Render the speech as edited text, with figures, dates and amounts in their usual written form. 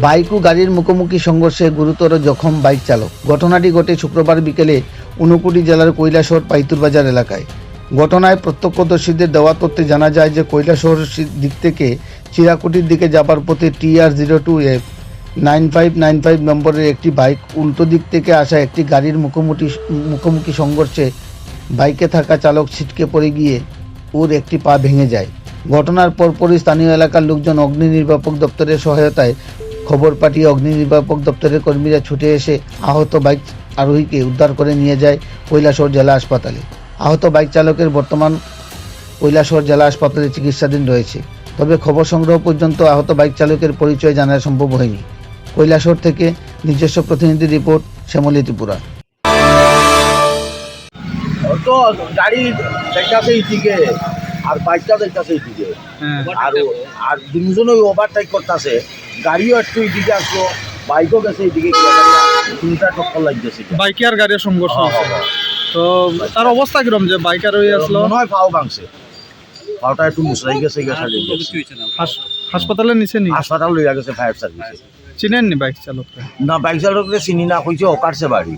Bike ও গাড়ির মুখোমুখি সংঘর্ষে গুরুতর জখম বাইক চালক। ঘটনাটি ঘটে শুক্রবার বিকেলে ঊনকোটি জেলার কৈলাসহর পাইতুরবাজার এলাকায়। ঘটনায় প্রত্যক্ষদর্শীদের দেওয়া তথ্যে জানা যায় যে কৈলাসহর দিক থেকে চিরাকুটির দিকে যাবার পথে TR02F 9595 নম্বরের একটি বাইক উল্টো দিক থেকে আসা একটি গাড়ির মুখোমুখি সংঘর্ষে বাইকে থাকা চালক ছিটকে পড়ে গিয়ে ওর একটি পা ভেঙে যায়। ঘটনার পরপরই স্থানীয় এলাকার লোকজন অগ্নি নির্বাপক দপ্তরের সহায়তায় খবর পাঠিয়ে অগ্নি নির্বাপক দপ্তরের কর্মীরা ছুটে এসে আহত বাইক আরোহীকে উদ্ধার করে নিয়ে যায় কৈলাসহর জেলা হাসপাতালে। আহত বাইক চালকের বর্তমান কৈলাসহর জেলা হাসপাতালে চিকিৎসাধীন রয়েছে। তবে খবর সংগ্রহ পর্যন্ত আহত বাইক চালকের পরিচয় জানা সম্ভব হয়নি। কৈলাসহর থেকে নিজস্ব প্রতিনিধি রিপোর্ট, শ্যামলী ত্রিপুরা। তো গাড়ি দেখতেছে এইদিকে আর বাইকটা দেখতেছে এইদিকে আর দুজনে ওভারটেক করতেছে। গাড়িও একটু এইদিকে আসলো, বাইকও গেছে এইদিকে, তিনটা টক্কর লাগতেছে। বাইকে আর গাড়ির সংঘর্ষ হয়েছে। তো তার অবস্থা কিরম যে বাইকার হয়ে আসলো? মনে হয় পাও ভাঙছে, পাওটা একটু মুসরাই গেছে, হাসপাতালে নিচে নি? হাসপাতাল লইয়া গেছে ফায়ার সার্ভিসে। চিনেননি বাইক চালককে? না, বাইক চালককে চিনি না, কইছে ওকারছে বাড়ি।